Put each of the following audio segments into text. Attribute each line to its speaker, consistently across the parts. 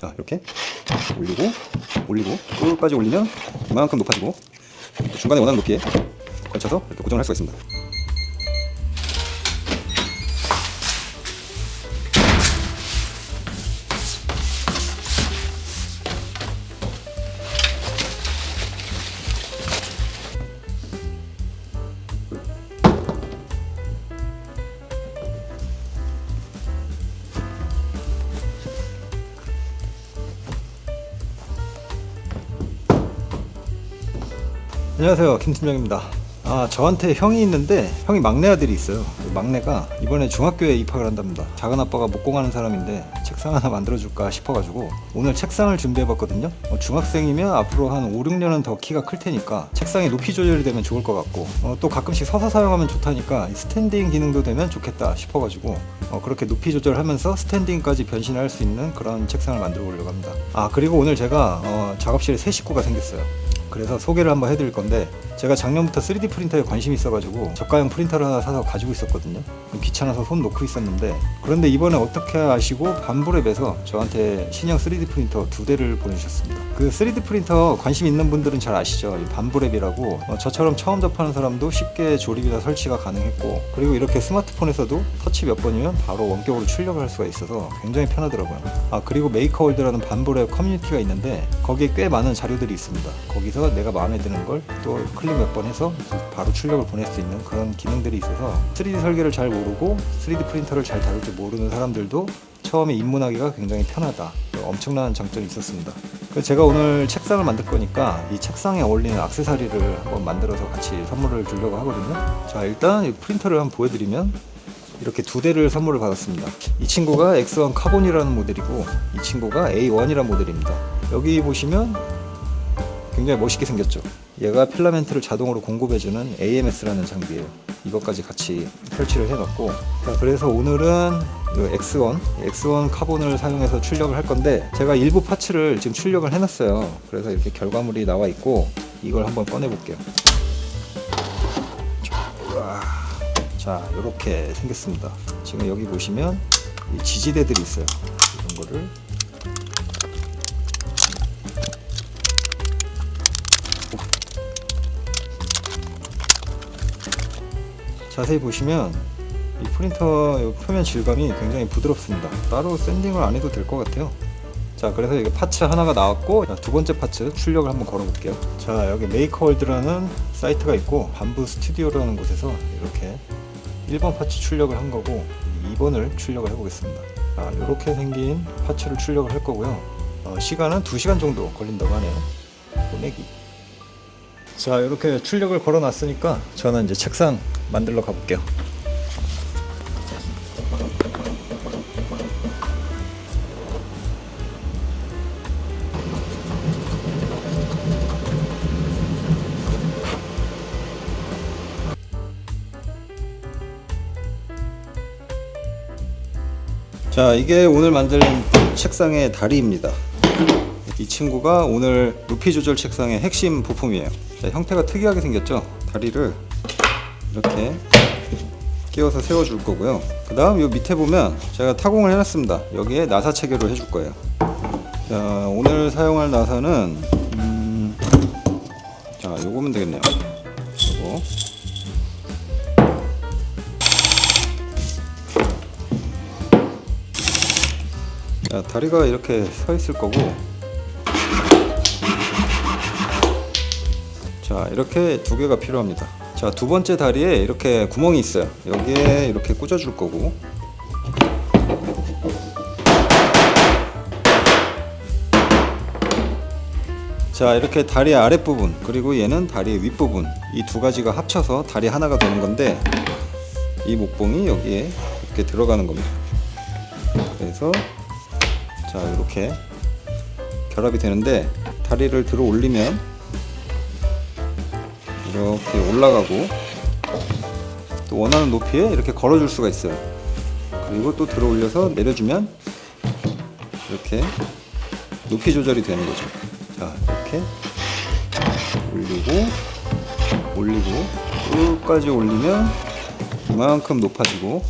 Speaker 1: 자, 이렇게 올리고 끝까지 올리면 이만큼 높아지고 중간에 원하는 높이에 걸쳐서 이렇게 고정을 할 수가 있습니다. 안녕하세요, 김팀장입니다. 저한테 형이 있는데 형이 막내 아들이 있어요. 그 막내가 이번에 중학교에 입학을 한답니다. 작은 아빠가 목공하는 사람인데 책상 하나 만들어줄까 싶어가지고 오늘 책상을 준비해봤거든요. 중학생이면 앞으로 한 5, 6년은 더 키가 클 테니까 책상이 높이 조절이 되면 좋을 것 같고 또 가끔씩 서서 사용하면 좋다니까 스탠딩 기능도 되면 좋겠다 싶어가지고 그렇게 높이 조절하면서 스탠딩까지 변신할 수 있는 그런 책상을 만들어 보려고 합니다. 그리고 오늘 제가 작업실에 새 식구가 생겼어요. 그래서 소개를 한번 해드릴 건데, 제가 작년부터 3D 프린터에 관심이 있어가지고 저가형 프린터를 하나 사서 가지고 있었거든요. 귀찮아서 손 놓고 있었는데, 그런데 이번에 어떻게 아시고 반불앱에서 저한테 신형 3D 프린터 2대를 보내주셨습니다. 그 3D 프린터 관심 있는 분들은 잘 아시죠? 이 반불앱이라고 저처럼 처음 접하는 사람도 쉽게 조립이나 설치가 가능했고, 그리고 이렇게 스마트폰에서도 터치 몇 번이면 바로 원격으로 출력을 할 수가 있어서 굉장히 편하더라고요. 그리고 메이커월드라는 반불앱 커뮤니티가 있는데 거기에 꽤 많은 자료들이 있습니다. 거기서 내가 마음에 드는 걸 또 클릭 몇 번 해서 바로 출력을 보낼 수 있는 그런 기능들이 있어서 3D 설계를 잘 모르고 3D 프린터를 잘 다룰 줄 모르는 사람들도 처음에 입문하기가 굉장히 편하다, 엄청난 장점이 있었습니다. 그래서 제가 오늘 책상을 만들 거니까 이 책상에 어울리는 액세서리를 한번 만들어서 같이 선물을 주려고 하거든요. 자, 일단 이 프린터를 한번 보여드리면 이렇게 2대를 선물을 받았습니다. 이 친구가 X1 카본이라는 모델이고 이 친구가 A1이라는 모델입니다. 여기 보시면 굉장히 멋있게 생겼죠. 얘가 필라멘트를 자동으로 공급해주는 AMS라는 장비예요. 이것까지 같이 설치를 해놨고, 그래서 오늘은 X1 카본을 사용해서 출력을 할 건데, 제가 일부 파츠를 지금 출력을 해놨어요. 그래서 이렇게 결과물이 나와 있고 이걸 한번 꺼내 볼게요. 자, 이렇게 생겼습니다. 지금 여기 보시면 이 지지대들이 있어요. 이런 거를 자세히 보시면 이 프린터 표면 질감이 굉장히 부드럽습니다. 따로 샌딩을 안 해도 될 것 같아요. 자, 그래서 이게 파츠 하나가 나왔고, 두 번째 파츠 출력을 한번 걸어 볼게요. 자, 여기 메이커월드라는 사이트가 있고 반부 스튜디오라는 곳에서 이렇게 1번 파츠 출력을 한 거고 2번을 출력을 해 보겠습니다. 이렇게 생긴 파츠를 출력을 할 거고요. 시간은 2시간 정도 걸린다고 하네요. 보내기. 자, 이렇게 출력을 걸어 놨으니까 저는 이제 책상 만들러 가볼게요. 자, 이게 오늘 만들 책상의 다리입니다. 이 친구가 오늘 높이 조절 책상의 핵심 부품이에요. 자, 형태가 특이하게 생겼죠? 다리를 이렇게 끼워서 세워줄 거고요. 그 다음 요 밑에 보면 제가 타공을 해놨습니다. 여기에 나사 체결을 해줄 거예요. 자, 오늘 사용할 나사는 자, 요거면 되겠네요. 요거. 자, 다리가 이렇게 서 있을 거고, 자, 이렇게 2개가 필요합니다. 자, 두 번째 다리에 이렇게 구멍이 있어요. 여기에 이렇게 꽂아 줄 거고, 자, 이렇게 다리 아랫부분 그리고 얘는 다리 윗부분, 이 두 가지가 합쳐서 다리 하나가 되는 건데, 이 목봉이 여기에 이렇게 들어가는 겁니다. 그래서 자, 이렇게 결합이 되는데, 다리를 들어 올리면 이렇게 올라가고 또 원하는 높이에 이렇게 걸어줄 수가 있어요. 그리고 또 들어 올려서 내려주면 이렇게 높이 조절이 되는 거죠. 자, 이렇게 올리고 끝까지 올리면 이만큼 높아지고,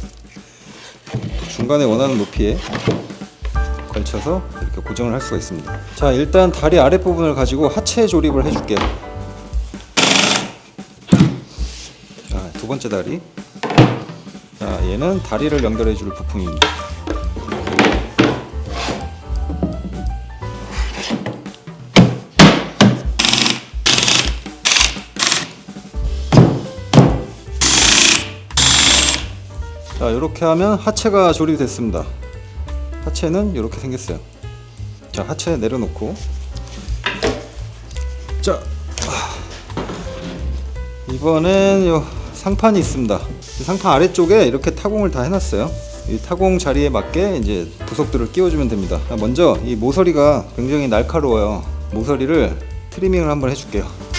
Speaker 1: 중간에 원하는 높이에 걸쳐서 이렇게 고정을 할 수가 있습니다. 자, 일단 다리 아랫부분을 가지고 하체 조립을 해줄게요. 자, 두 번째 다리. 자, 얘는 다리를 연결해 줄 부품입니다. 자, 이렇게 하면 하체가 조립이 됐습니다. 하체는 이렇게 생겼어요. 자, 하체 내려놓고, 자, 이번엔 요 상판이 있습니다. 이 상판 아래쪽에 이렇게 타공을 다 해놨어요. 이 타공 자리에 맞게 이제 부속들을 끼워주면 됩니다. 먼저 이 모서리가 굉장히 날카로워요. 모서리를 트리밍을 한번 해줄게요.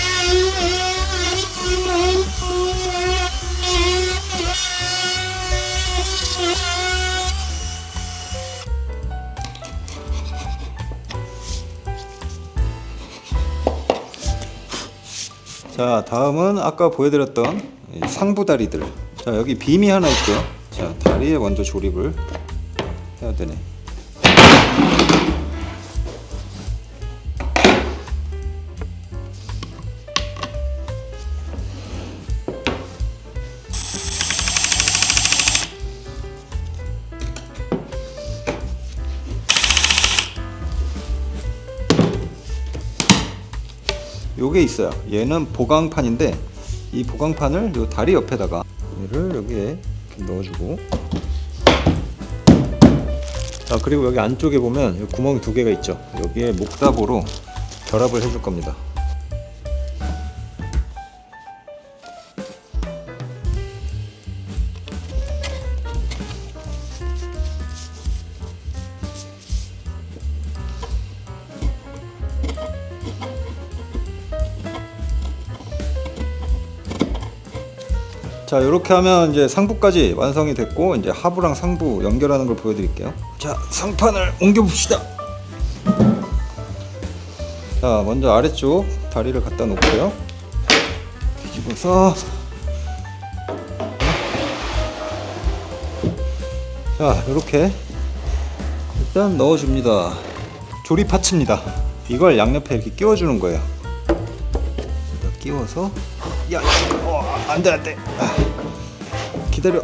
Speaker 1: 자, 다음은 아까 보여드렸던 상부 다리들. 자, 여기 빔이 하나 있고요. 자, 다리에 먼저 조립을 해야 되네. 요게 있어요. 얘는 보강판인데 이 보강판을 요 다리 옆에다가 얘를 여기에 이렇게 넣어주고, 자, 그리고 여기 안쪽에 보면 여기 구멍이 두 개가 있죠. 여기에 목답으로 결합을 해줄 겁니다. 자, 이렇게 하면 이제 상부까지 완성이 됐고, 이제 하부랑 상부 연결하는 걸 보여드릴게요. 자, 상판을 옮겨 봅시다. 자, 먼저 아래쪽 다리를 갖다 놓고요. 뒤집어서, 자, 이렇게 일단 넣어줍니다. 조립 파츠입니다. 이걸 양옆에 이렇게 끼워주는 거예요. 끼워서, 야, 안돼 안돼, 기다려.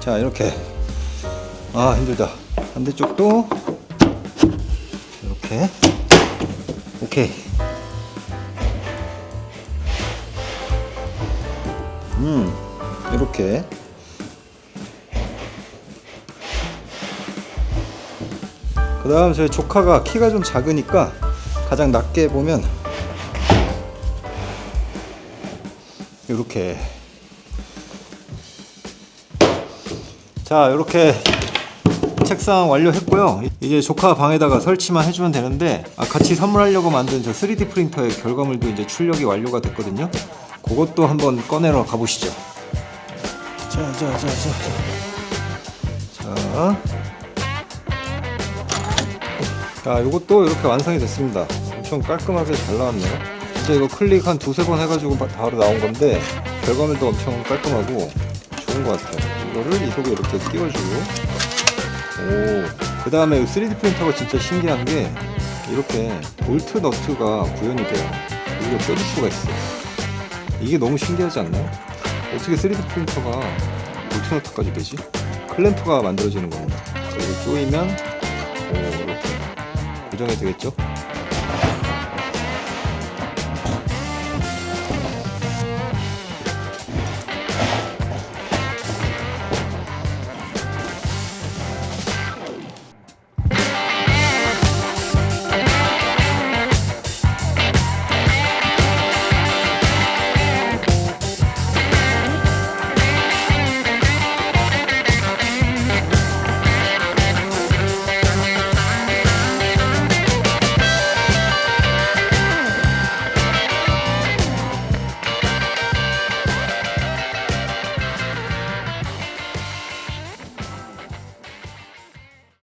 Speaker 1: 자, 이렇게. 아, 힘들다. 반대쪽도 이렇게. 오케이. 이렇게. 그 다음 저희 조카가 키가 좀 작으니까 가장 낮게 보면 이렇게. 자, 이렇게 책상 완료했고요. 이제 조카 방에다가 설치만 해주면 되는데, 같이 선물하려고 만든 저 3D 프린터의 결과물도 이제 출력이 완료가 됐거든요. 그것도 한번 꺼내러 가보시죠. 자, 요것도 이렇게 완성이 됐습니다. 엄청 깔끔하게 잘 나왔네요. 진짜 이거 클릭 한 두세 번 해가지고 바로 나온 건데, 결과물도 엄청 깔끔하고 좋은 것 같아요. 이거를 이 속에 이렇게 끼워주고, 그 다음에 3D 프린터가 진짜 신기한 게 이렇게 볼트 너트가 구현이 돼요. 이걸 껴줄 수가 있어요. 이게 너무 신기하지 않나요? 어떻게 3D 프린터가 볼트 너트까지 되지? 클램프가 만들어지는 겁니다. 그리고 조이면 이렇게 고정이 되겠죠?